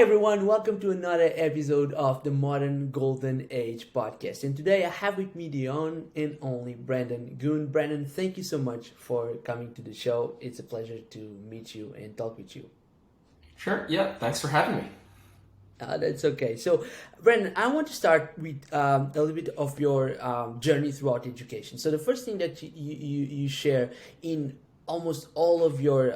Hi everyone, welcome to another episode of the Modern Golden Age podcast. And today I have with me the one and only Brandon Goon. Brandon, thank you so much for coming to the show. It's a pleasure to meet you and talk with you. Sure. Yeah. Thanks for having me. That's okay. So, Brandon, I want to start with a little bit of your journey throughout education. So, the first thing that you share in almost all of your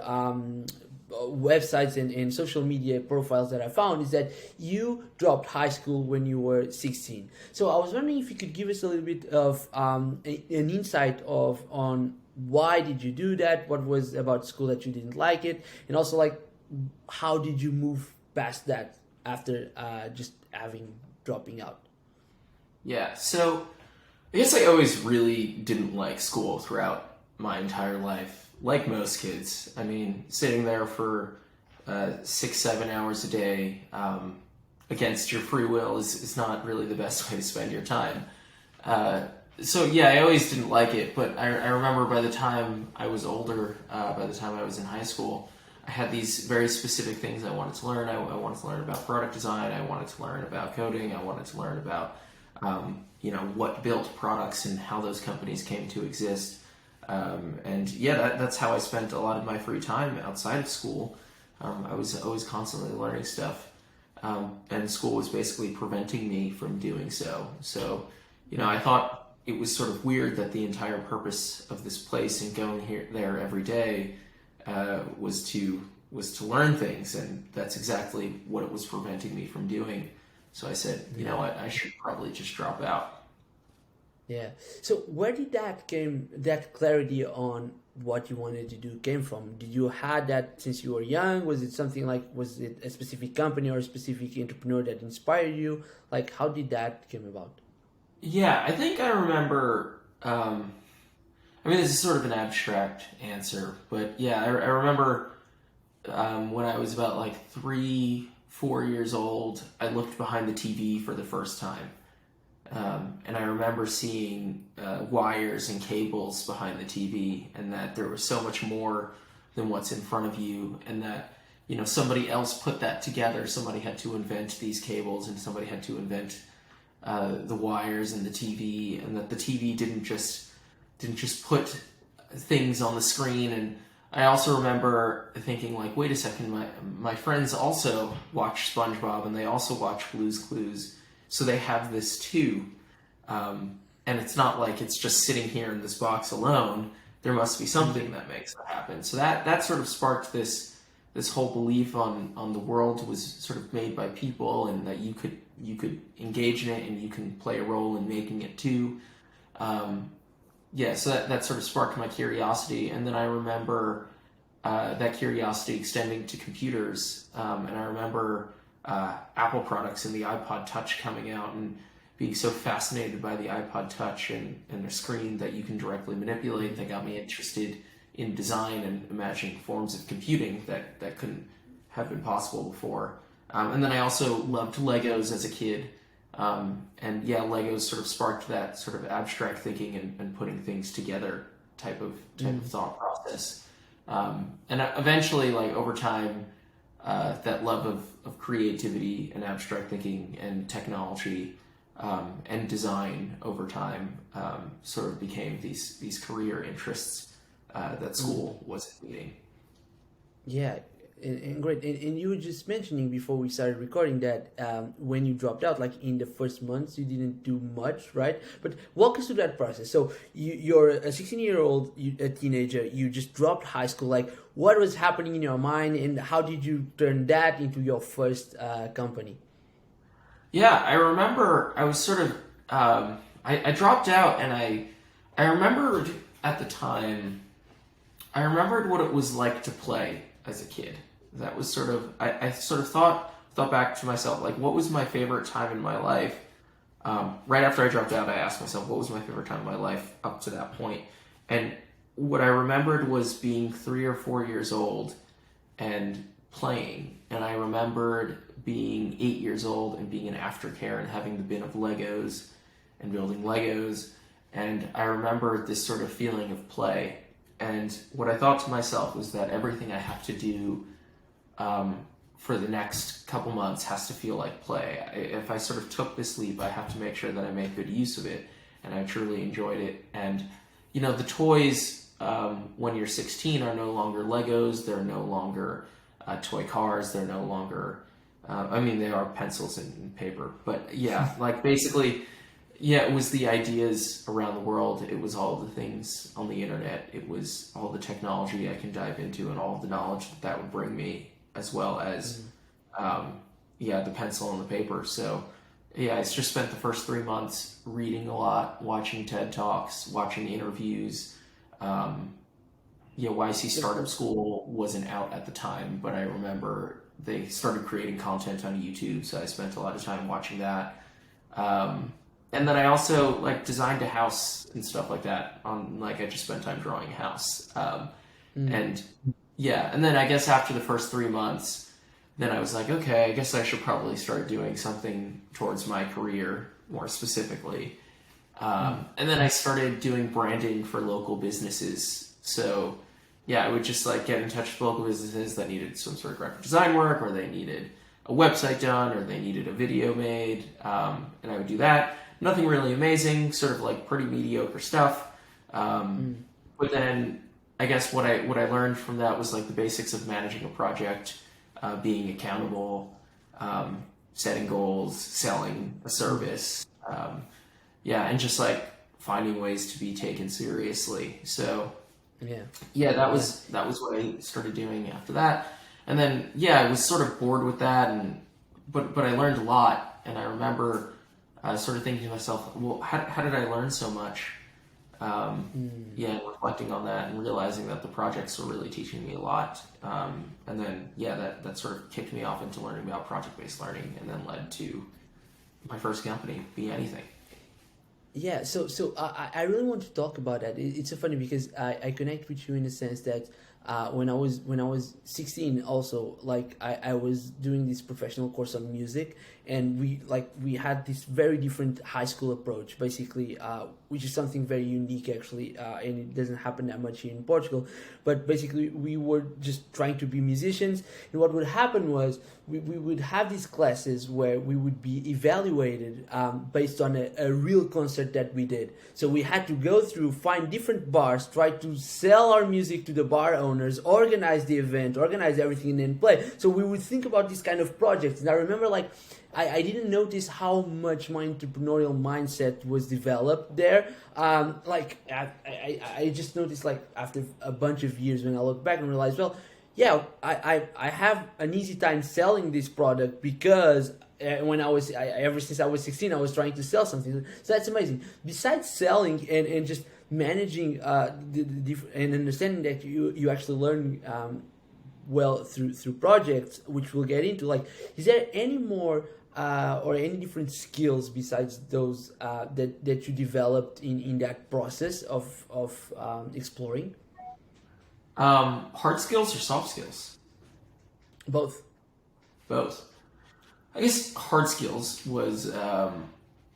websites and social media profiles that I found is that you dropped high school when you were 16. So, I was wondering if you could give us a little bit of an insight on why did you do that? What was about school that you didn't like it? And also, like, how did you move past that after just having dropping out? Yeah. So I guess I always really didn't like school throughout my entire life, like most kids. I mean, sitting there for 6, 7 hours a day against your free will is not really the best way to spend your time. So yeah, I always didn't like it, but I remember by the time I was older, by the time I was in high school, I had these very specific things I wanted to learn. I wanted to learn about product design. I wanted to learn about coding. I wanted to learn about, what built products and how those companies came to exist. And yeah, that's how I spent a lot of my free time outside of school. I was always constantly learning stuff. And school was basically preventing me from doing so. So, I thought it was sort of weird that the entire purpose of this place and going there every day was to learn things, and that's exactly what it was preventing me from doing. So I said, you know what, I should probably just drop out. Yeah. So where did that clarity on what you wanted to do came from? Did you had that since you were young? Was it something like, was it a specific company or a specific entrepreneur that inspired you? Like, how did that came about? Yeah, I think I remember. This is sort of an abstract answer, but yeah, I remember when I was about like 3, 4 years old, I looked behind the TV for the first time. And I remember seeing wires and cables behind the TV, and that there was so much more than what's in front of you, and that, somebody else put that together. Somebody had to invent these cables, and somebody had to invent the wires and the TV, and that the TV didn't just put things on the screen. And I also remember thinking, like, wait a second, my friends also watch SpongeBob and they also watch Blue's Clues, so they have this too. And it's not like it's just sitting here in this box alone. There must be something that makes that happen. So that sort of sparked this whole belief on the world was sort of made by people, and that you could engage in it and you can play a role in making it too. So that sort of sparked my curiosity, and then I remember that curiosity extending to computers, and I remember Apple products and the iPod Touch coming out, and being so fascinated by the iPod Touch and the screen that you can directly manipulate. That got me interested in design and imagining forms of computing that couldn't have been possible before. And then I also loved Legos as a kid. Legos sort of sparked that sort of abstract thinking and putting things together type of thought process. And eventually, like, over time, that love of creativity and abstract thinking and technology and design over time sort of became these career interests that school wasn't meeting. Yeah, and great. And you were just mentioning before we started recording that when you dropped out, like in the first months, you didn't do much, right? But walk us through that process. So you're a 16-year-old, a teenager. You just dropped high school. Like, what was happening in your mind, and how did you turn that into your first company? Yeah, I remember I was sort of I dropped out, and I remembered at the time. I remembered what it was like to play as a kid. That was sort of, I sort of thought back to myself, like, what was my favorite time in my life? Right after I dropped out, I asked myself, what was my favorite time in my life up to that point? And what I remembered was being 3 or 4 years old and playing. And I remembered being 8 years old and being in aftercare and having the bin of Legos and building Legos. And I remember this sort of feeling of play. And what I thought to myself was that everything I have to do for the next couple months has to feel like play. If I sort of took this leap, I have to make sure that I make good use of it, and I truly enjoyed it. And the toys when you're 16 are no longer Legos. They're no longer toy cars. They're no longer. They are pencils and paper, but yeah, like basically, yeah, it was the ideas around the world. It was all the things on the internet. It was all the technology I can dive into and all the knowledge that would bring me, as well as, the pencil and the paper. So, yeah, I just spent the first 3 months reading a lot, watching TED Talks, watching interviews. YC Startup School wasn't out at the time, but I remember they started creating content on YouTube, so I spent a lot of time watching that. And then I also designed a house and stuff like that. I just spent time drawing a house. And then I guess after the first 3 months, then I was like, okay, I guess I should probably start doing something towards my career more specifically. And then I started doing branding for local businesses. So I would just get in touch with local businesses that needed some sort of graphic design work, or they needed a website done, or they needed a video made. And I would do that. Nothing really amazing, sort of pretty mediocre stuff. But then I guess what I learned from that was the basics of managing a project, being accountable, setting goals, selling a service, and just finding ways to be taken seriously. So that was what I started doing after that. And then I was sort of bored with that, but I learned a lot. And I remember sort of thinking to myself, well, how did I learn so much? And reflecting on that and realizing that the projects were really teaching me a lot. And then, that sort of kicked me off into learning about project-based learning, and then led to my first company, Be Anything. Yeah, so I really want to talk about that. It's so funny because I connect with you in the sense that when I was 16, also I was doing this professional course on music, and we had this very different high school approach, basically, which is something very unique actually, and it doesn't happen that much here in Portugal. But basically, we were just trying to be musicians, and what would happen was we would have these classes where we would be evaluated based on a real concert that we did. So we had to go through, find different bars, try to sell our music to the bar owners, organize the event, organize everything, and then play. So we would think about these kind of projects. And I remember I didn't notice how much my entrepreneurial mindset was developed there. I just noticed after a bunch of years when I look back and realized, well, I have an easy time selling this product because ever since I was 16, I was trying to sell something. So that's amazing. Besides selling and just managing and understanding that you actually learn well through projects, which we'll get into. Is there any more or any different skills besides those that you developed in that process of exploring? Hard skills or soft skills? Both. I guess hard skills was, I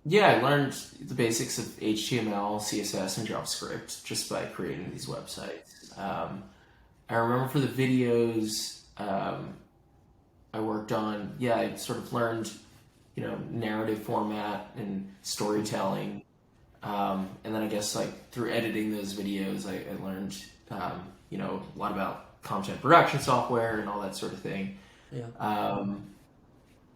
learned the basics of HTML, CSS, and JavaScript just by creating these websites. I remember for the videos I worked on, I sort of learned, narrative format and storytelling. And then I guess through editing those videos, I learned, a lot about content production software and all that sort of thing.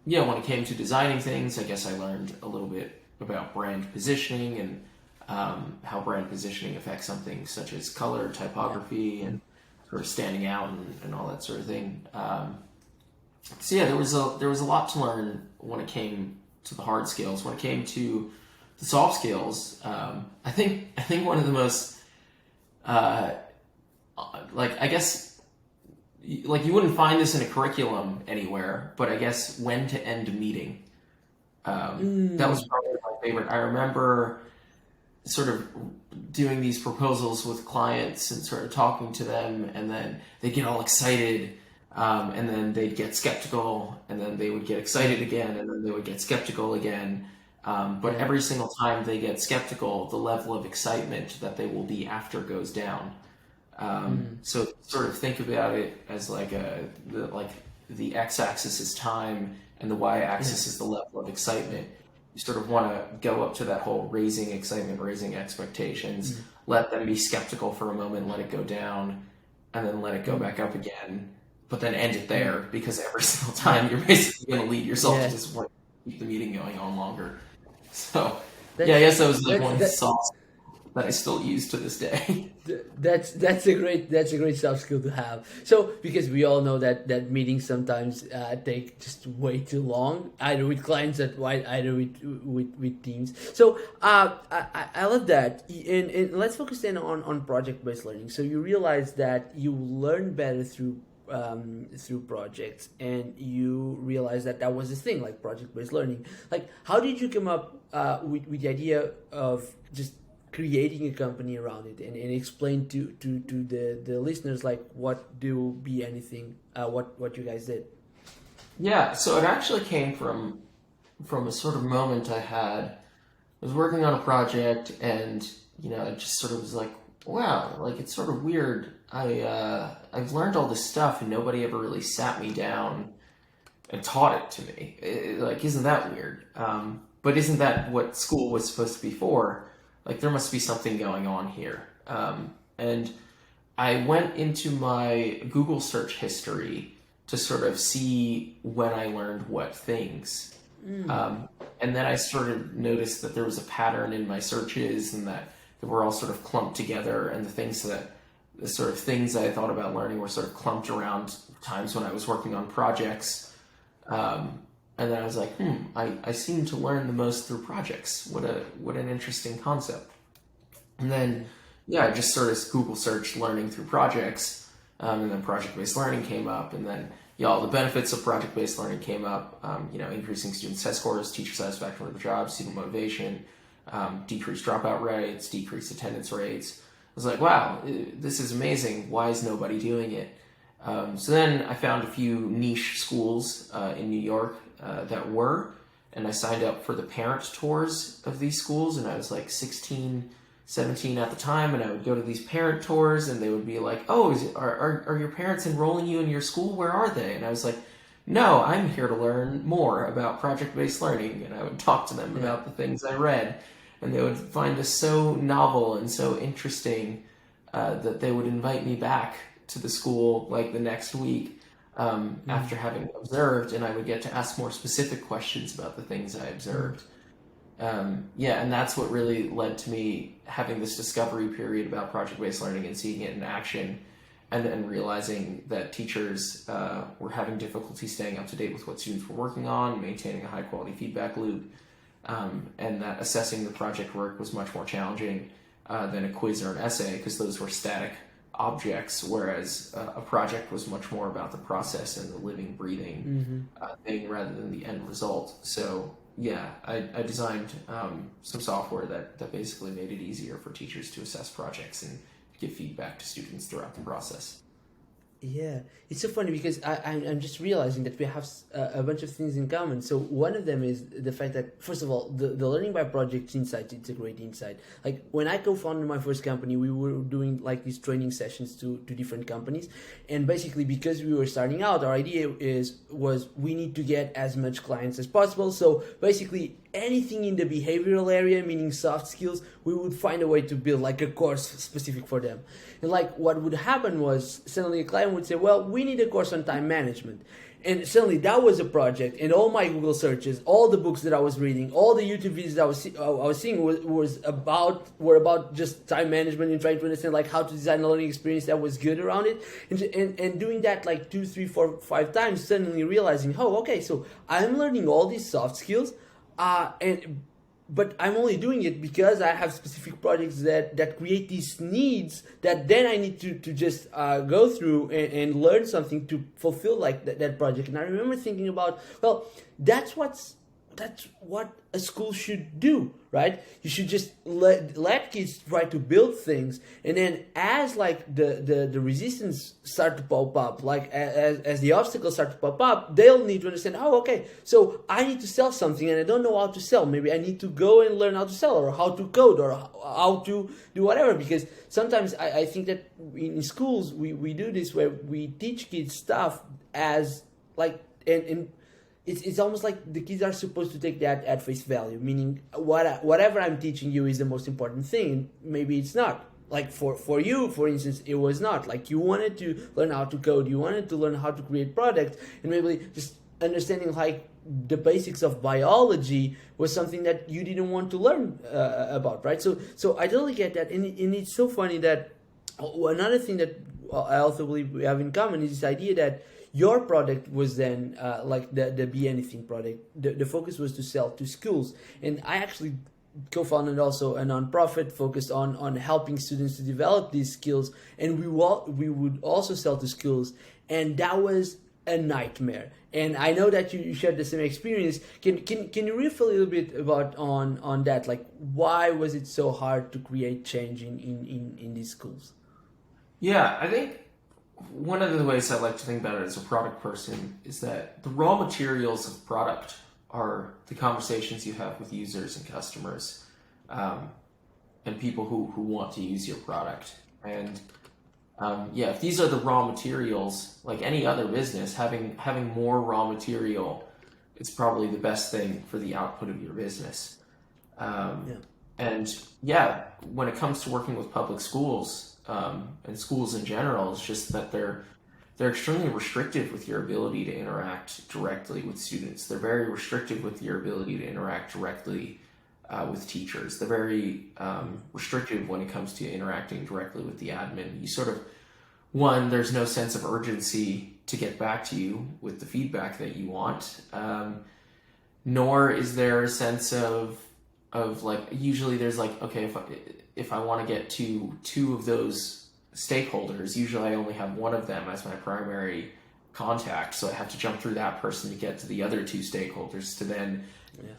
When it came to designing things, I guess I learned a little bit about brand positioning and how brand positioning affects something such as color, typography, and sort of standing out and all that sort of thing. There was a lot to learn when it came to the hard skills. When it came to the soft skills, I think one of the most I guess you wouldn't find this in a curriculum anywhere, but I guess when to end a meeting. That was probably my favorite. I remember sort of doing these proposals with clients and sort of talking to them, and then they get all excited, and then they'd get skeptical, and then they would get excited again, and then they would get skeptical again. But every single time they get skeptical, the level of excitement that they will be after goes down. So sort of think about it as the x-axis is time and the y-axis is the level of excitement. You sort of want to go up to that whole raising excitement, raising expectations, let them be skeptical for a moment, let it go down, and then let it go back up again, but then end it there, because every single time you're basically going to lead yourself to disappointment, keep the meeting going on longer. So, I guess that was like one sauce that I still use to this day. That's a great soft skill to have. So because we all know that meetings sometimes take just way too long, either with clients or either with teams. So I love that. And let's focus then on project based learning. So you realize that you learn better through projects, and you realize that was the thing, like project based learning. Like, how did you come up with the idea of just creating a company around it, and explain to the listeners like what do Be Anything, what you guys did? Yeah, so it actually came from a sort of moment I had. I was working on a project, and it just sort of was like, wow, like it's sort of weird. I've learned all this stuff, and nobody ever really sat me down and taught it to me. Like, isn't that weird? But isn't that what school was supposed to be for? Like, there must be something going on here. And I went into my Google search history to sort of see when I learned what things. And then I sort of noticed that there was a pattern in my searches, and that they were all sort of clumped together, and the sort of things I thought about learning were sort of clumped around times when I was working on projects. And then I was like, I seem to learn the most through projects. What an interesting concept. And then, I just sort of Google searched learning through projects, and then project-based learning came up, and then all the benefits of project-based learning came up. Increasing students' test scores, teacher satisfaction with the job, student motivation, decreased dropout rates, decreased attendance rates. I was like, wow, this is amazing. Why is nobody doing it? So then I found a few niche schools in New York that were, and I signed up for the parent tours of these schools, and I was like 16, 17 at the time, and I would go to these parent tours, and they would be like, oh, are your parents enrolling you in your school? Where are they? And I was like, no, I'm here to learn more about project-based learning, and I would talk to them about the things I read, and they would find us so novel and so interesting that they would invite me back to the school like the next week. After having observed, and I would get to ask more specific questions about the things I observed. And that's what really led to me having this discovery period about project-based learning and seeing it in action, and then realizing that teachers were having difficulty staying up to date with what students were working on, maintaining a high-quality feedback loop, and that assessing the project work was much more challenging than a quiz or an essay, because those were static objects, whereas a project was much more about the process and the living, breathing thing rather than the end result. So I designed some software that basically made it easier for teachers to assess projects and give feedback to students throughout the process. Yeah, it's so funny because I'm just realizing that we have a bunch of things in common. So one of them is the fact that, first of all, the learning by projects insight, it's a great insight. Like when I co-founded my first company, we were doing like these training sessions to different companies. And basically because we were starting out, our idea was we need to get as much clients as possible. So basically anything in the behavioral area, meaning soft skills, we would find a way to build like a course specific for them. And like what would happen was suddenly a client would say, well, we need a course on time management. And suddenly that was a project, and all my Google searches, all the books that I was reading, all the YouTube videos that I was seeing were about just time management and trying to understand like how to design a learning experience that was good around it. And doing that like 2, 3, 4, 5 times, suddenly realizing, oh, okay, so I'm learning all these soft skills, but I'm only doing it because I have specific projects that create these needs that then I need to just go through and learn something to fulfill like that project. And I remember thinking about, well, that's what a school should do, right? You should just let kids try to build things, and then as like the resistance start to pop up, like as the obstacles start to pop up, they'll need to understand, oh, okay, so I need to sell something and I don't know how to sell. Maybe I need to go and learn how to sell, or how to code, or how to do whatever. Because sometimes I think that in schools we do this where we teach kids stuff as like, and it's almost like the kids are supposed to take that at face value, meaning whatever I'm teaching you is the most important thing. Maybe it's not. Like for you, for instance, it was not. Like you wanted to learn how to code, you wanted to learn how to create products, and maybe just understanding like the basics of biology was something that you didn't want to learn about, right? So I totally get that, and it's so funny that another thing that I also believe we have in common is this idea that your product was then like the Be Anything product. The focus was to sell to schools, and I actually co-founded also a nonprofit focused on helping students to develop these skills, and we would also sell to schools, and that was a nightmare. And I know that you shared the same experience. Can you riff a little bit about on that? Like, why was it so hard to create change in these schools? Yeah, I think one of the ways I like to think about it as a product person is that the raw materials of product are the conversations you have with users and customers, and people who want to use your product. And yeah, if these are the raw materials, like any other business, having more raw material, it's probably the best thing for the output of your business. Yeah. And yeah, when it comes to working with public schools, and schools in general, it's just that they're extremely restrictive with your ability to interact directly with students. They're very restrictive with your ability to interact directly with teachers. They're very restrictive when it comes to interacting directly with the admin. You sort of, one, there's no sense of urgency to get back to you with the feedback that you want, nor is there a sense of like, usually there's like, okay, if I want to get to two of those stakeholders, usually I only have one of them as my primary contact, so I have to jump through that person to get to the other two stakeholders to then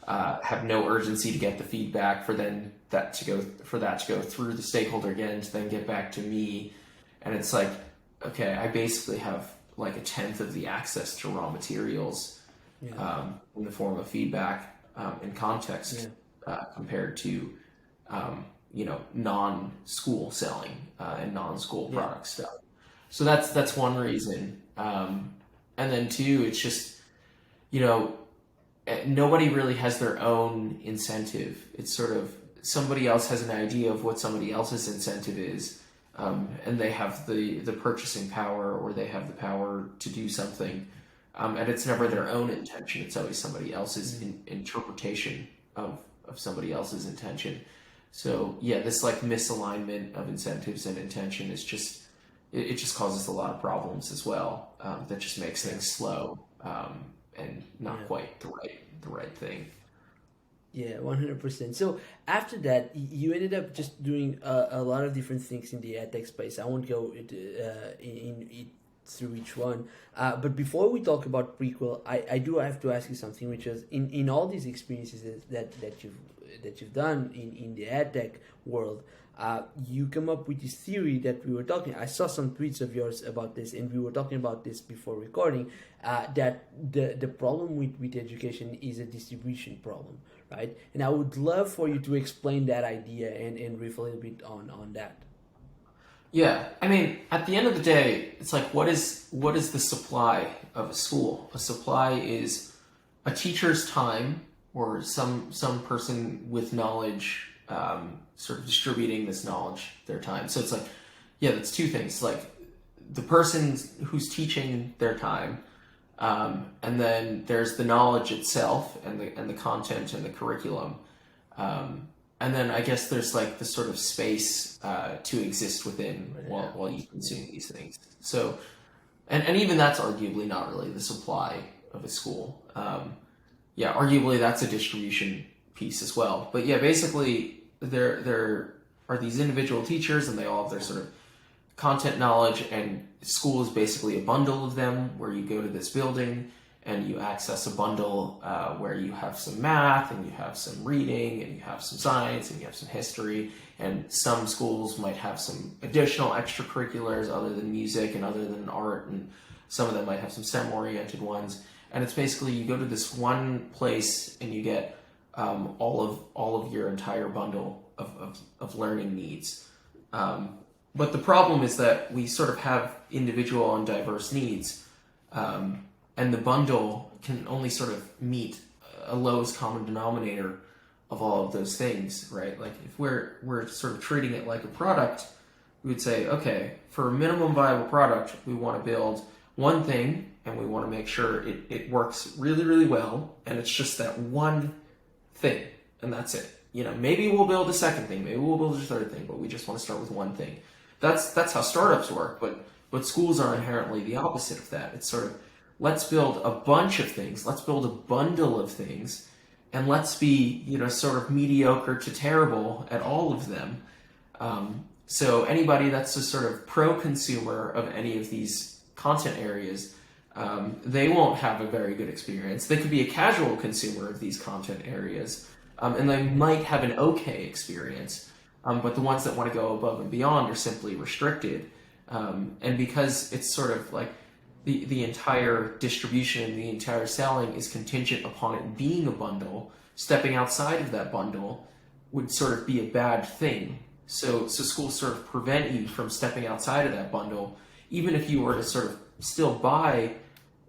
have no urgency to get the feedback for that to go through the stakeholder again to then get back to me. And it's like, okay, I basically have like a tenth of the access to raw materials in the form of feedback and context compared to non-school selling and non-school product stuff. So that's one reason. And then two, it's just, nobody really has their own incentive. It's sort of somebody else has an idea of what somebody else's incentive is, and they have the purchasing power, or they have the power to do something, and it's never their own intention. It's always somebody else's interpretation of somebody else's intention. So yeah, this like misalignment of incentives and intention is just, it just causes a lot of problems as well. That just makes things slow and not quite the right thing. Yeah, 100%. So after that, you ended up just doing a lot of different things in the ad tech space. I won't go through each one. But before we talk about Prequel, I do have to ask you something, which is in all these experiences that you've done in the ad tech world, you come up with this theory that we were talking. I saw some tweets of yours about this, and we were talking about this before recording. That the problem with education is a distribution problem, right? And I would love for you to explain that idea and riff a little bit on that. Yeah, I mean, at the end of the day, it's like, what is the supply of a school? A supply is a teacher's time, or some person with knowledge, sort of distributing this knowledge, their time. So it's like, yeah, that's two things. Like the person who's teaching their time, and then there's the knowledge itself and the content and the curriculum. And then I guess there's like the sort of space to exist within while you consume these things. So, and even that's arguably not really the supply of a school. Yeah, arguably that's a distribution piece as well. But yeah, basically there are these individual teachers, and they all have their sort of content knowledge, and school is basically a bundle of them where you go to this building and you access a bundle where you have some math, and you have some reading, and you have some science, and you have some history. And some schools might have some additional extracurriculars other than music and other than art, and some of them might have some STEM-oriented ones. And it's basically, you go to this one place and you get all of your entire bundle of learning needs. But the problem is that we sort of have individual and diverse needs. and the bundle can only sort of meet a lowest common denominator of all of those things, right? Like if we're sort of treating it like a product, we would say, okay, for a minimum viable product, we want to build one thing and we want to make sure it works really, really well, and it's just that one thing, and that's it. Maybe we'll build a second thing, maybe we'll build a third thing, but we just want to start with one thing. That's how startups work, but schools are inherently the opposite of that. It's sort of, let's build a bunch of things, let's build a bundle of things, and let's be, sort of mediocre to terrible at all of them. So anybody that's a sort of pro-consumer of any of these content areas, they won't have a very good experience. They could be a casual consumer of these content areas, and they might have an okay experience, but the ones that want to go above and beyond are simply restricted. And because it's sort of like the entire distribution and the entire selling is contingent upon it being a bundle, stepping outside of that bundle would sort of be a bad thing. So schools sort of prevent you from stepping outside of that bundle, even if you were to sort of still buy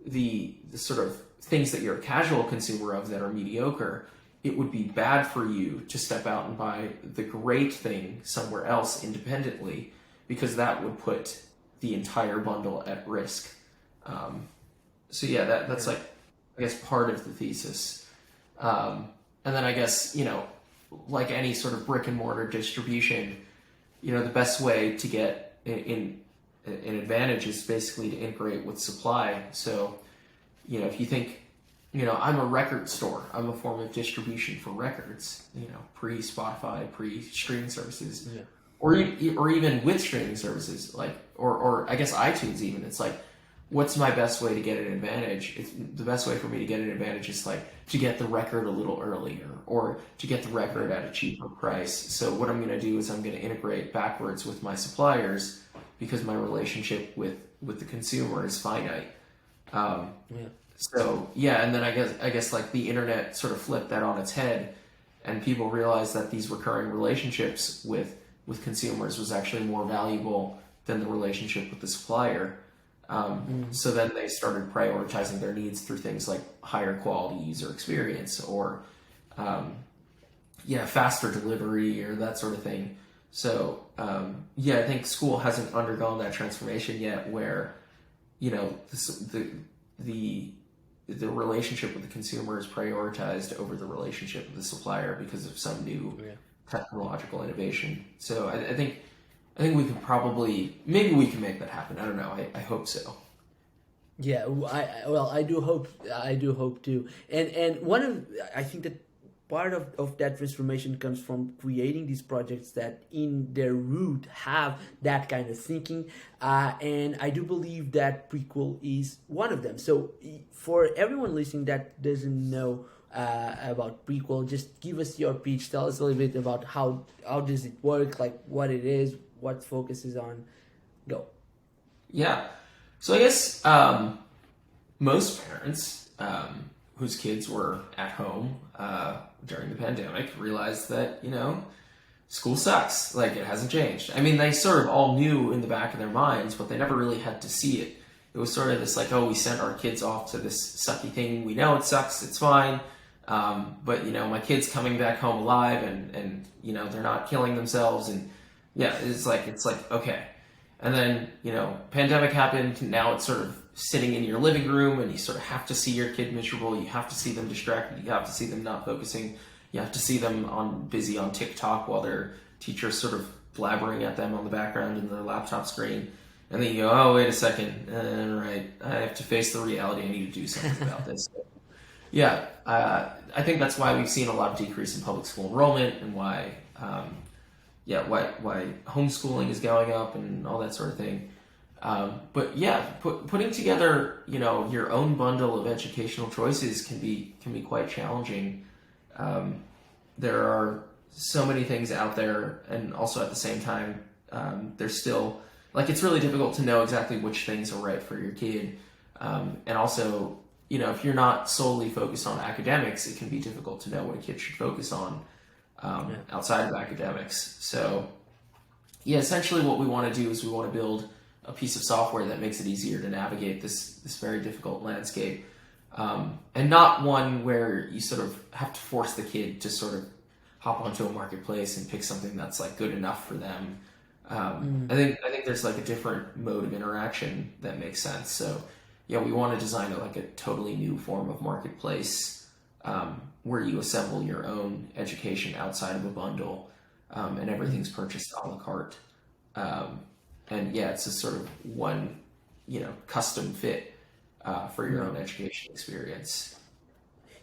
the sort of things that you're a casual consumer of that are mediocre. It would be bad for you to step out and buy the great thing somewhere else independently, because that would put the entire bundle at risk. So yeah, that's like, I guess, part of the thesis. And then I guess, like any sort of brick and mortar distribution, the best way to get in an advantage is basically to integrate with supply. So, if you think, I'm a record store, I'm a form of distribution for records, pre-Spotify, pre-streaming services, Yeah. or even with streaming services, like, or I guess iTunes even. It's like, what's my best way to get an advantage? The best way for me to get an advantage is like to get the record a little earlier, or to get the record at a cheaper price. So what I'm going to do is I'm going to integrate backwards with my suppliers, because my relationship with the consumer is finite. So yeah, and then I guess like the internet sort of flipped that on its head, and people realized that these recurring relationships with consumers was actually more valuable than the relationship with the supplier. So then they started prioritizing their needs through things like higher quality user experience, or faster delivery, or that sort of thing. So I think school hasn't undergone that transformation yet, where the relationship with the consumer is prioritized over the relationship with the supplier because of some new technological innovation. So I think we could maybe we can make that happen. I don't know. I hope so. Yeah, I do hope too. And I think that part of that transformation comes from creating these projects that in their root have that kind of thinking. And I do believe that Prequel is one of them. So for everyone listening that doesn't know about Prequel, just give us your pitch. Tell us a little bit about how does it work, like what it is, what focuses on. Go. Yeah. So I guess most parents whose kids were at home during the pandemic realized that, school sucks. Like, it hasn't changed. I mean, they sort of all knew in the back of their minds, but they never really had to see it. It was sort of this like, oh, we sent our kids off to this sucky thing. We know it sucks. It's fine. But, my kid's coming back home alive, and they're not killing themselves. And yeah, it's like, okay. And then, pandemic happened. Now it's sort of sitting in your living room, and you sort of have to see your kid miserable. You have to see them distracted. You have to see them not focusing. You have to see them busy on TikTok while their teacher's sort of blabbering at them on the background in their laptop screen. And then you go, oh, wait a second. Right. I have to face the reality. I need to do something about this. Yeah. I think that's why we've seen a lot of decrease in public school enrollment, and why homeschooling is going up and all that sort of thing. But yeah, putting together, your own bundle of educational choices can be quite challenging. There are so many things out there, and also at the same time, there's still, like, it's really difficult to know exactly which things are right for your kid. And also, if you're not solely focused on academics, it can be difficult to know what a kid should focus on outside of academics. So yeah, essentially what we want to do is we want to build a piece of software that makes it easier to navigate this very difficult landscape, and not one where you sort of have to force the kid to sort of hop onto a marketplace and pick something that's like good enough for them. I think there's like a different mode of interaction that makes sense. So yeah, we want to design like a totally new form of marketplace, where you assemble your own education outside of a bundle, and everything's purchased a la carte. And yeah, it's a sort of one, custom fit for your own education experience.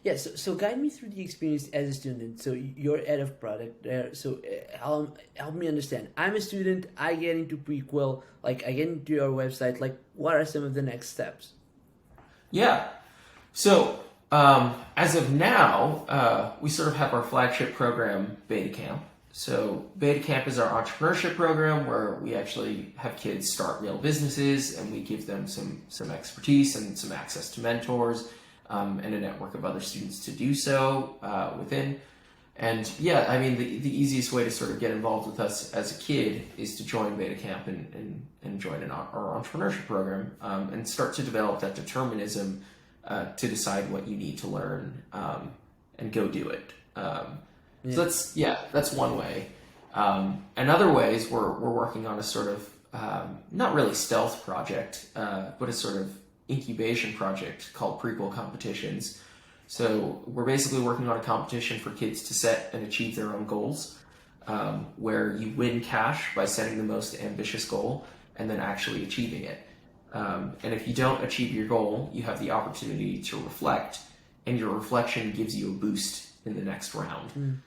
Yeah, so guide me through the experience as a student. So you're head of product there. So help me understand. I'm a student. I get into Prequel. Like I get into your website. Like what are some of the next steps? Yeah. So as of now, we sort of have our flagship program, Beta Camp. So Beta Camp is our entrepreneurship program where we actually have kids start real businesses, and we give them some expertise and some access to mentors, and a network of other students to do so within. And yeah, I mean, the easiest way to sort of get involved with us as a kid is to join Beta Camp and join our entrepreneurship program, and start to develop that determinism to decide what you need to learn, and go do it. So that's one way. And other ways we're working on a sort of not really stealth project, but a sort of incubation project called Prequel competitions. So we're basically working on a competition for kids to set and achieve their own goals, where you win cash by setting the most ambitious goal and then actually achieving it. And if you don't achieve your goal, you have the opportunity to reflect, and your reflection gives you a boost in the next round.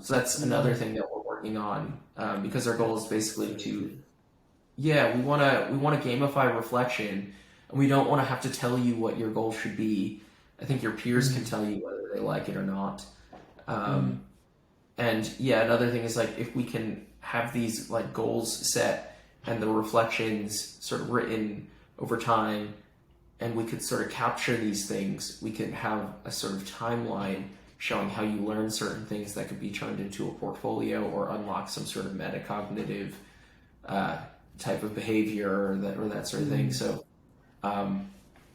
So that's another thing that we're working on, because our goal is basically we want to gamify reflection, and we don't want to have to tell you what your goal should be. I think your peers can tell you whether they like it or not. And yeah, another thing is like if we can have these like goals set and the reflections sort of written over time, and we could sort of capture these things, we could have a sort of timeline showing how you learn certain things that could be turned into a portfolio or unlock some sort of metacognitive type of behavior or that sort of thing. So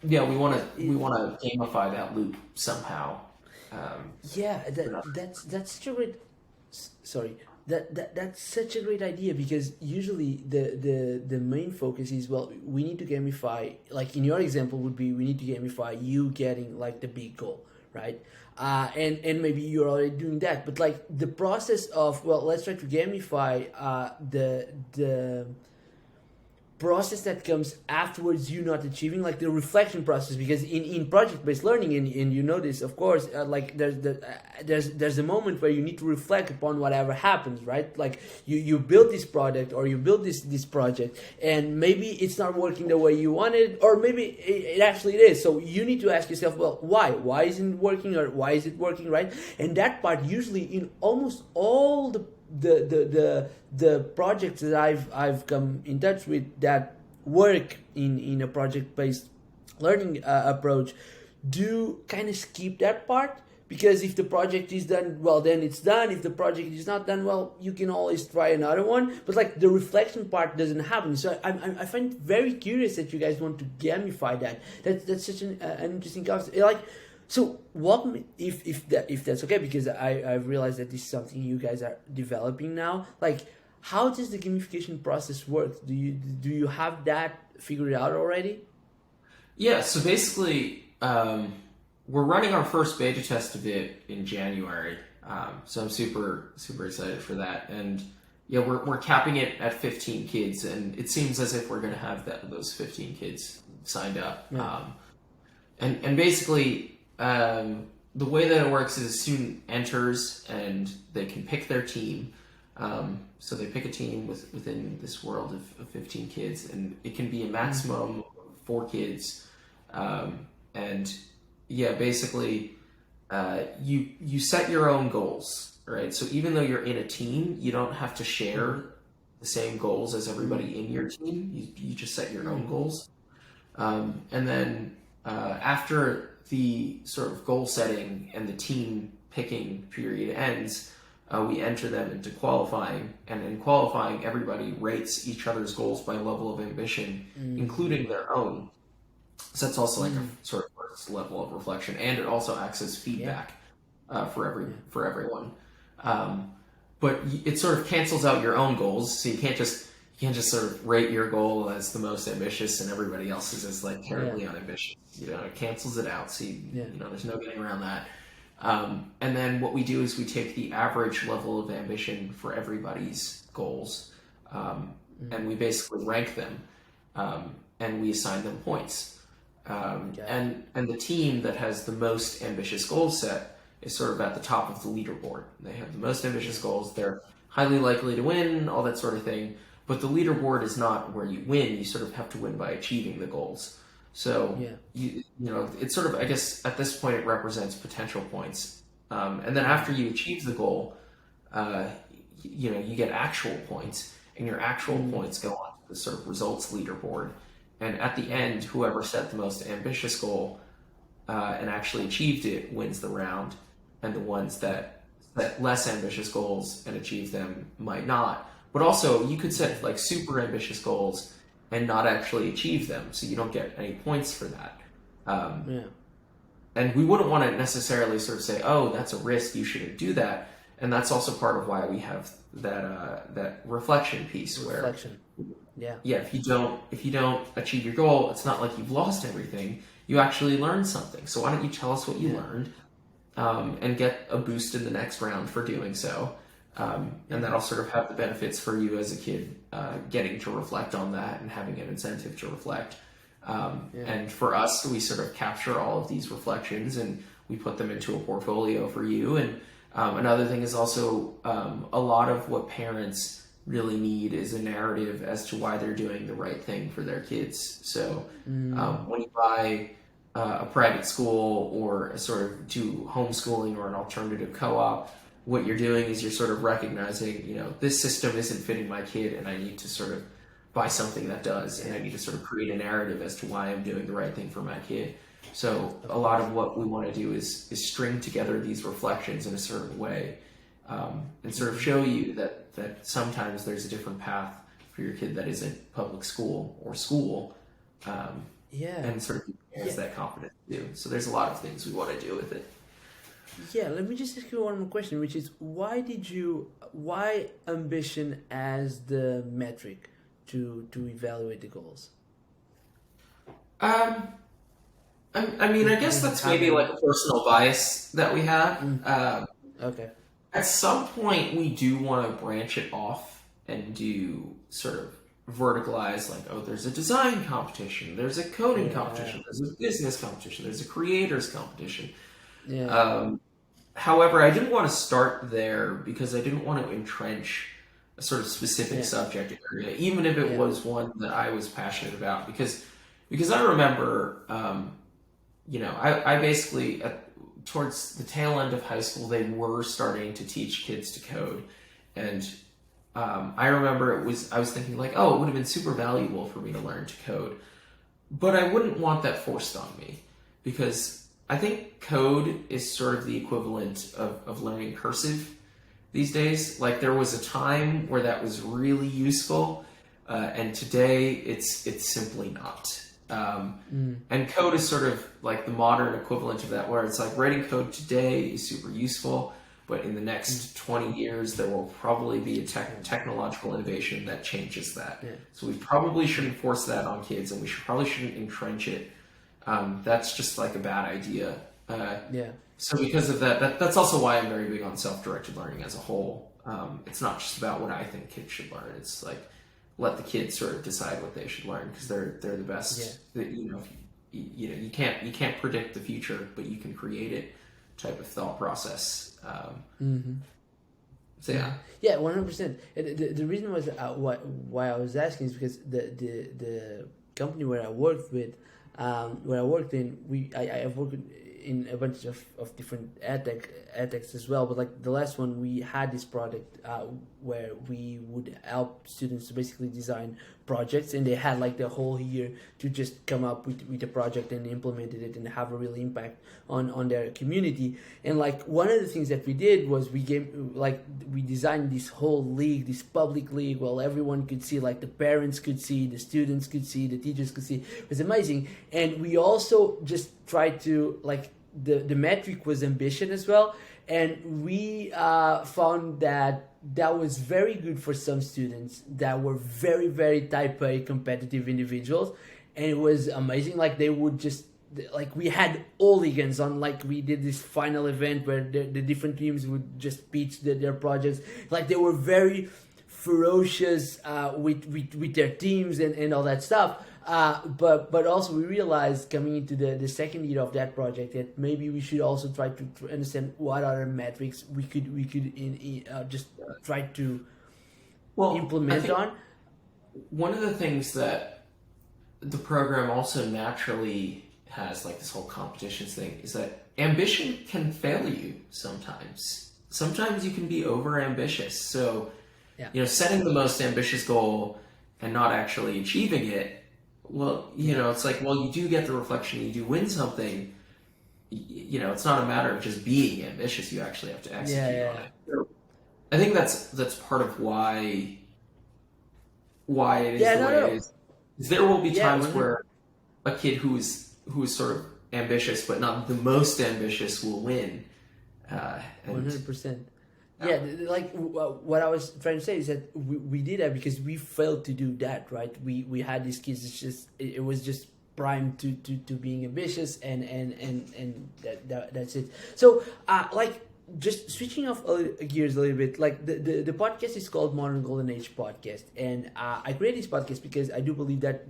yeah, we want to gamify that loop somehow. That's such a great. Sorry, that's such a great idea, because usually the main focus is, well, we need to gamify. Like in your example would be, we need to gamify you getting like the big goal, right? And maybe you're already doing that, but like the process of, well, let's try to gamify the process that comes afterwards you not achieving, like the reflection process, because in project-based learning, and you know this, of course, like there's a moment where you need to reflect upon whatever happens, right? Like you build this product, or you build this project, and maybe it's not working the way you wanted, or maybe it actually is. So you need to ask yourself, well, why isn't it working, or why is it working, right? And that part usually in almost all the projects that I've come in touch with that work in a project-based learning approach do kind of skip that part, because if the project is done, well, then it's done. If the project is not done, well, you can always try another one, but like the reflection part doesn't happen. So I find it very curious that you guys want to gamify that. That's such an interesting concept. Like, so walk me, if that's okay, because I've realized that this is something you guys are developing now. Like, how does the gamification process work? Do you have that figured out already? Yeah. So basically, we're running our first beta test of it in January. So I'm super excited for that. And yeah, we're capping it at 15 kids, and it seems as if we're going to have those 15 kids signed up. Yeah. And basically, the way that it works is a student enters and they can pick their team. So they pick a team within this world of 15 kids, and it can be a maximum of 4 kids. And yeah, basically, you set your own goals, right? So even though you're in a team, you don't have to share the same goals as everybody in your team. You just set your own goals. And then after the sort of goal setting and the team picking period ends, we enter them into qualifying, and in qualifying, everybody rates each other's goals by level of ambition, including their own. So that's also like a sort of first level of reflection, and it also acts as feedback for everyone. But it sort of cancels out your own goals, so you can't just sort of rate your goal as the most ambitious and everybody else's as like terribly unambitious. It cancels it out, so there's no getting around that. And then what we do is we take the average level of ambition for everybody's goals, and we basically rank them, and we assign them points. And the team that has the most ambitious goal set is sort of at the top of the leaderboard. They have the most ambitious goals. They're highly likely to win, all that sort of thing. But the leaderboard is not where you win. You sort of have to win by achieving the goals. So, it's sort of, I guess, at this point, it represents potential points. And then after you achieve the goal, you get actual points. And your actual points go on to the sort of results leaderboard. And at the end, whoever set the most ambitious goal and actually achieved it wins the round. And the ones that set less ambitious goals and achieve them might not. But also, you could set like super ambitious goals and not actually achieve them, so you don't get any points for that. And we wouldn't want to necessarily sort of say, "Oh, that's a risk. You shouldn't do that." And that's also part of why we have that reflection piece where, if you don't achieve your goal, it's not like you've lost everything. You actually learned something. So why don't you tell us what you learned, and get a boost in the next round for doing so. And that'll sort of have the benefits for you as a kid, getting to reflect on that and having an incentive to reflect. And for us, we sort of capture all of these reflections and we put them into a portfolio for you. And another thing is also a lot of what parents really need is a narrative as to why they're doing the right thing for their kids. So when you buy a private school or sort of do homeschooling or an alternative co-op, what you're doing is you're sort of recognizing, this system isn't fitting my kid and I need to sort of buy something that does, and I need to sort of create a narrative as to why I'm doing the right thing for my kid. So a lot of what we want to do is string together these reflections in a certain way, and sort of show you that sometimes there's a different path for your kid that isn't public school or school, and sort of has that confidence too. So there's a lot of things we want to do with it. Yeah, let me just ask you one more question, which is why ambition as the metric to evaluate the goals? I guess that's maybe like a personal bias that we have. Okay. At some point, we do want to branch it off and do sort of verticalize, like, oh, there's a design competition, there's a coding competition, there's a business competition, there's a creators competition. However, I didn't want to start there because I didn't want to entrench a sort of specific subject area, even if it was one that I was passionate about. Because I remember, I basically, towards the tail end of high school, they were starting to teach kids to code. And I remember I was thinking like, oh, it would have been super valuable for me to learn to code. But I wouldn't want that forced on me because I think code is sort of the equivalent of learning cursive these days. Like there was a time where that was really useful, and today it's simply not. And code is sort of like the modern equivalent of that, where it's like writing code today is super useful, but in the next 20 years there will probably be a technological innovation that changes that. So we probably shouldn't force that on kids, and we probably shouldn't entrench it. That's just like a bad idea. So because of that's also why I'm very big on self-directed learning as a whole. It's not just about what I think kids should learn. It's like let the kids sort of decide what they should learn because they're the best. You can't predict the future, but you can create it. Type of thought process. So yeah. Yeah, 100%. The reason was why I was asking is because the company where I worked in, I've worked in a bunch of different edtechs as well. But like the last one, we had this project where we would help students to basically design projects, and they had like the whole year to just come up with a project and implemented it and have a real impact on their community. And like one of the things that we did was we designed this whole league, this public league, well, everyone could see, like the parents could see, the students could see, the teachers could see. It was amazing. And we also just tried to, like, the metric was ambition as well, and we found that was very good for some students that were very, very type A competitive individuals, and it was amazing. Like they would just, like, we had hooligans on, like we did this final event where the different teams would just pitch their projects. Like they were very ferocious with their teams and all that stuff. But also we realized coming into the second year of that project that maybe we should also try to understand what other metrics we could just try to implement on. One of the things that the program also naturally has, like this whole competitions thing, is that ambition can fail you sometimes. Sometimes you can be over ambitious. So, setting the most ambitious goal and not actually achieving it, well, it's like, well, you do get the reflection, you do win something. It's not a matter of just being ambitious. You actually have to execute on it. So I think that's part of why it is the way it is. There will be times where a kid who is sort of ambitious but not the most ambitious will win. 100%. Yeah, like what I was trying to say is that we did that because we failed to do that, right? We had these kids. It was just primed to being ambitious, and that's it. So like, just switching off gears a little bit, like the podcast is called Modern Golden Age Podcast, and I created this podcast because I do believe that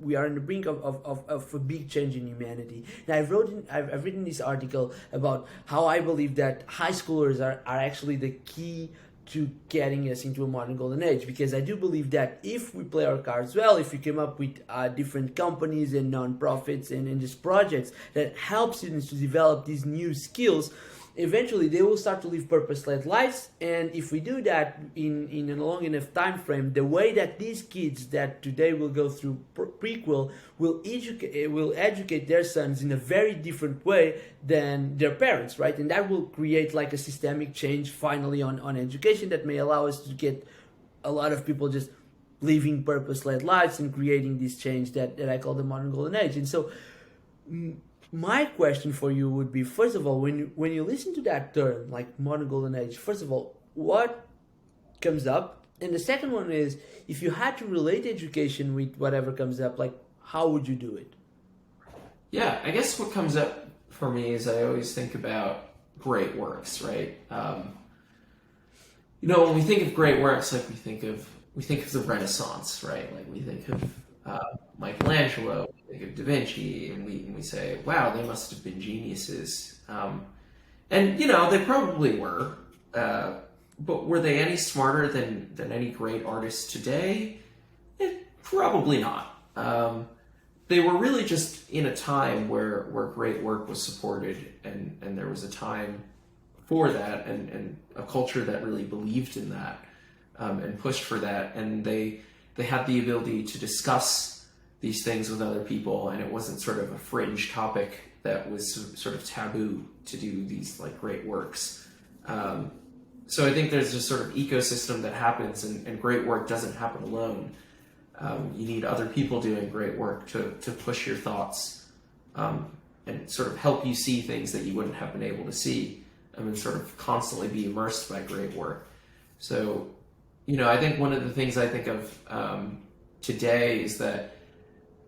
we are on the brink of a big change in humanity. And I've written this article about how I believe that high schoolers are actually the key to getting us into a modern golden age, because I do believe that if we play our cards well, if we come up with different companies and non-profits and just projects that help students to develop these new skills, eventually they will start to live purpose-led lives. And if we do that in a long enough time frame, the way that these kids that today will go through Prequel will educate their sons in a very different way than their parents, right? And that will create like a systemic change finally on education that may allow us to get a lot of people just living purpose-led lives and creating this change that I call the modern golden age. And so my question for you would be, first of all, when you listen to that term, like modern golden age, first of all, what comes up? And the second one is, if you had to relate education with whatever comes up, like, how would you do it? Yeah, I guess what comes up for me is I always think about great works, right? When we think of great works, like we think of the Renaissance, right? Like we think of Michelangelo, we think of Da Vinci, and we say, wow, they must have been geniuses. And they probably were, but were they any smarter than any great artists today? Probably not. They were really just in a time where great work was supported, and there was a time for that, and a culture that really believed in that, and pushed for that, and they had the ability to discuss these things with other people, and it wasn't sort of a fringe topic that was sort of taboo to do these like great works. So I think there's this sort of ecosystem that happens, and great work doesn't happen alone. You need other people doing great work to push your thoughts, and sort of help you see things that you wouldn't have been able to see, and sort of constantly be immersed by great work. So, I think one of the things I think of today is that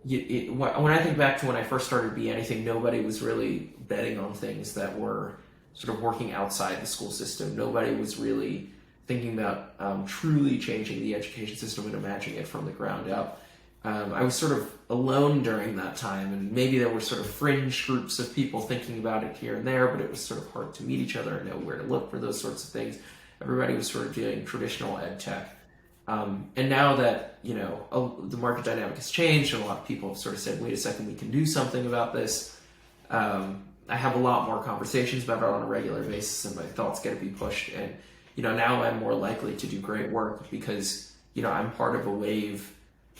when I think back to when I first started Be Anything, nobody was really betting on things that were sort of working outside the school system. Nobody was really thinking about truly changing the education system and imagining it from the ground up. I was sort of alone during that time, and maybe there were sort of fringe groups of people thinking about it here and there, but it was sort of hard to meet each other and know where to look for those sorts of things. Everybody was sort of doing traditional ed tech. And now that, the market dynamic has changed and a lot of people have sort of said, wait a second, we can do something about this. I have a lot more conversations about it on a regular basis, and my thoughts get to be pushed. And now I'm more likely to do great work because I'm part of a wave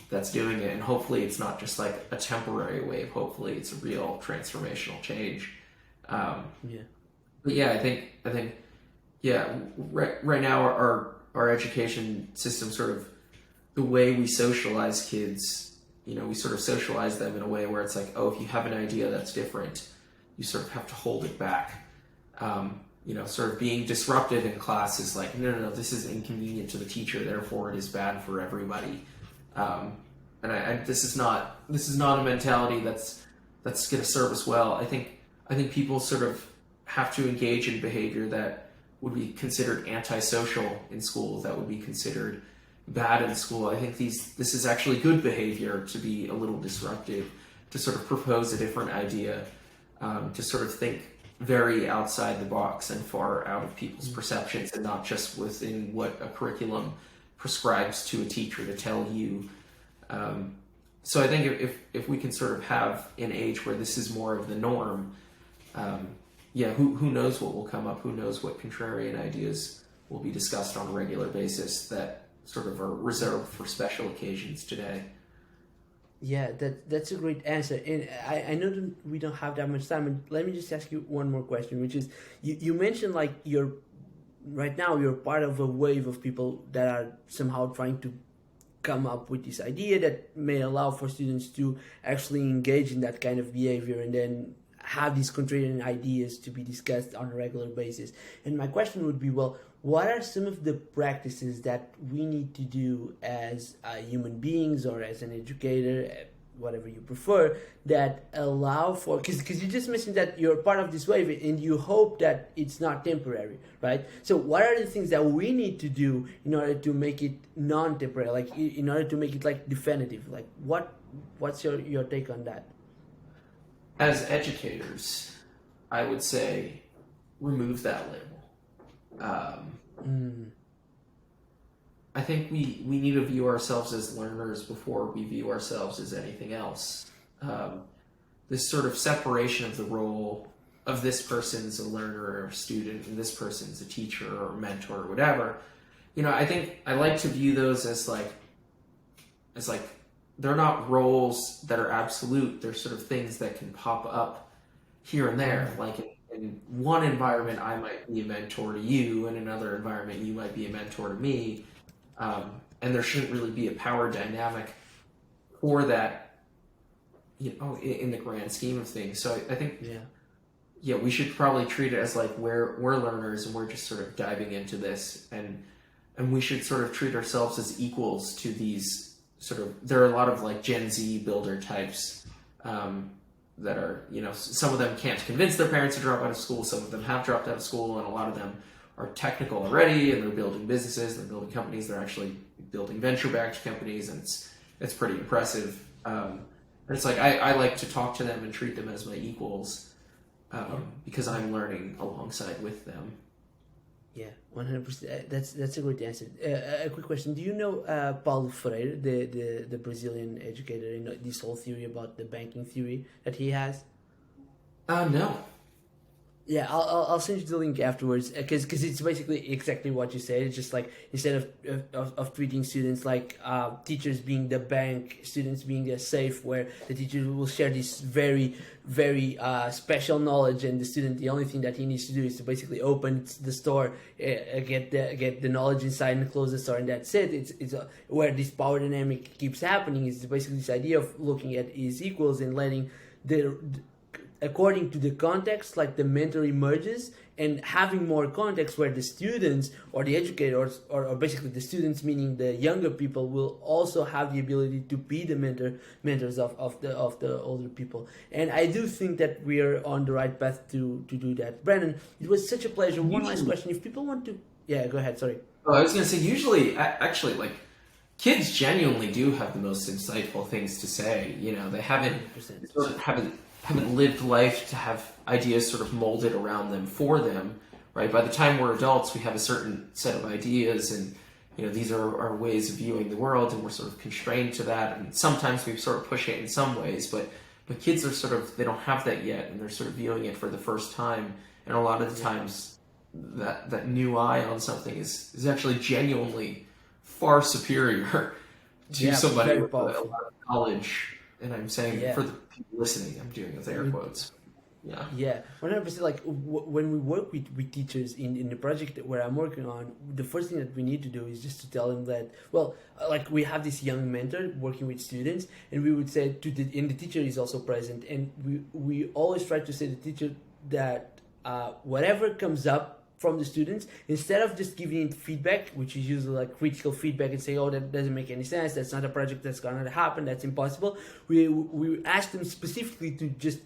that's doing it, and hopefully it's not just like a temporary wave. Hopefully it's a real transformational change. But yeah, I think right now our education system, sort of the way we socialize kids, we sort of socialize them in a way where it's like, oh, if you have an idea that's different, you sort of have to hold it back. Sort of being disruptive in class is like, no, this is inconvenient to the teacher, therefore it is bad for everybody. And this is not a mentality that's going to serve us well. I think people sort of have to engage in behavior that would be considered antisocial in school, that would be considered bad in school. I think this is actually good behavior, to be a little disruptive, to sort of propose a different idea, to sort of think very outside the box and far out of people's perceptions, and not just within what a curriculum prescribes to a teacher to tell you. So I think if we can sort of have an age where this is more of the norm, who knows what will come up? Who knows what contrarian ideas will be discussed on a regular basis that sort of are reserved for special occasions today? Yeah, that's a great answer. And I know that we don't have that much time, and let me just ask you one more question, which is, you mentioned like right now you're part of a wave of people that are somehow trying to come up with this idea that may allow for students to actually engage in that kind of behavior and then have these contrarian ideas to be discussed on a regular basis. And my question would be, well, what are some of the practices that we need to do as human beings or as an educator, whatever you prefer, that allow for, because you just mentioned that you're part of this wave and you hope that it's not temporary, right? So what are the things that we need to do in order to make it non-temporary, like in order to make it like definitive? Like what's your take on that? As educators, I would say remove that label. I think we need to view ourselves as learners before we view ourselves as anything else. This sort of separation of the role of this person's a learner or a student and this person's a teacher or mentor or whatever. I think I like to view those as like they're not roles that are absolute. They're sort of things that can pop up here and there. Like in one environment, I might be a mentor to you. In another environment, you might be a mentor to me. And there shouldn't really be a power dynamic for that, in the grand scheme of things. So I think, we should probably treat it as like we're learners and we're just sort of diving into this, and we should sort of treat ourselves as equals to these there are a lot of like Gen Z builder types, that are, some of them can't convince their parents to drop out of school. Some of them have dropped out of school, and a lot of them are technical already, and they're building businesses, they're building companies, they're actually building venture-backed companies, and it's pretty impressive. And it's like, I like to talk to them and treat them as my equals, because I'm learning alongside with them. Yeah, 100%. That's a great answer. A quick question: do you know Paulo Freire, the Brazilian educator, this whole theory about the banking theory that he has? No. Yeah, I'll send you the link afterwards, because it's basically exactly what you said. It's just like, instead of treating students like teachers being the bank, students being the safe, where the teacher will share this very, very special knowledge, and the student, the only thing that he needs to do is to basically open the store, get the knowledge inside, and close the store, and that's it. It's where this power dynamic keeps happening. Is basically this idea of looking at his equals and letting according to the context, like the mentor emerges, and having more context where the students or the educators, or basically the students, meaning the younger people, will also have the ability to be the mentors of the older people. And I do think that we are on the right path to do that. Brandon, it was such a pleasure. One last question. If people want to... Yeah, go ahead. Sorry. Oh, I was going to say, usually, actually, like, kids genuinely do have the most insightful things to say. They haven't lived life to have ideas sort of molded around them for them, right? By the time we're adults, we have a certain set of ideas, and these are our ways of viewing the world, and we're sort of constrained to that. And sometimes we sort of push it in some ways, but But kids are sort of, they don't have that yet, and they're sort of viewing it for the first time. And a lot of the times, that new eye on something is actually genuinely far superior to somebody with a lot of knowledge. And I'm saying, for the people listening, I'm doing with air quotes. Yeah, 100%. Like when we work with teachers in the project where I'm working on, the first thing that we need to do is just to tell them that, well, like we have this young mentor working with students, and we would say and the teacher is also present, and we always try to say to the teacher that whatever comes up from the students, instead of just giving it feedback, which is usually like critical feedback and say, oh, that doesn't make any sense, that's not a project that's gonna happen, that's impossible, we ask them specifically to just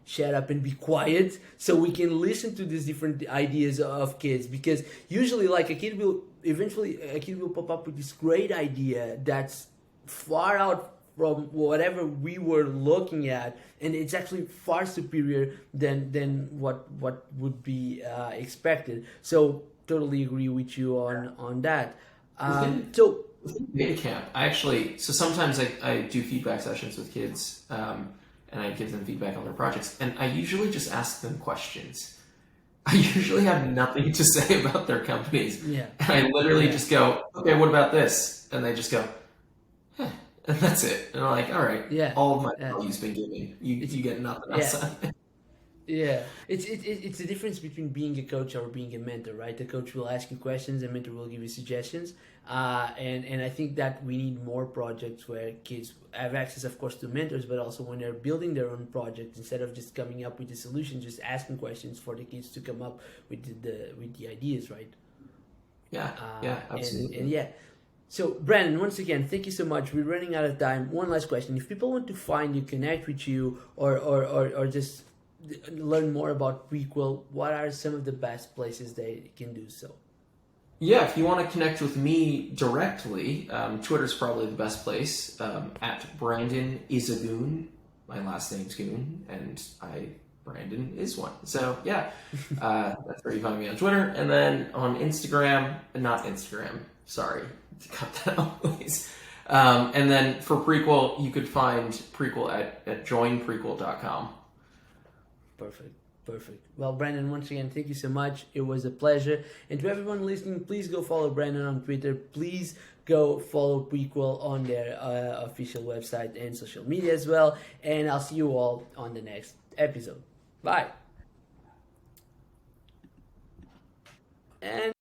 shut up and be quiet so we can listen to these different ideas of kids, because usually like a kid will pop up with this great idea that's far out from whatever we were looking at, and it's actually far superior than what would be expected. So totally agree with you on that. So Beta Camp, so sometimes I do feedback sessions with kids, and I give them feedback on their projects, and I usually just ask them questions. I usually have nothing to say about their companies. Yeah. And I literally just go, okay, what about this? And they just go, huh. And that's it. And I'm like, all right, all of my value's been given. You get nothing else out of it. Yeah, it's the difference between being a coach or being a mentor, right? The coach will ask you questions, the mentor will give you suggestions, and I think that we need more projects where kids have access, of course, to mentors, but also when they're building their own project, instead of just coming up with the solution, just asking questions for the kids to come up with the ideas, right? Yeah, absolutely. And so, Brandon, once again, thank you so much. We're running out of time. One last question: if people want to find you, connect with you, or just learn more about Prequel, what are some of the best places they can do so? Yeah, if you want to connect with me directly, Twitter's probably the best place, at Brandon is a Goon. My last name's Goon, and Brandon is one. So yeah, that's where you find me on Twitter. And then on Instagram, sorry, cut that out, please. And then for Prequel, you could find Prequel at joinprequel.com. Perfect. Well, Brandon, once again, thank you so much. It was a pleasure. And to everyone listening, please go follow Brandon on Twitter. Please go follow Prequel on their official website and social media as well. And I'll see you all on the next episode. Bye. And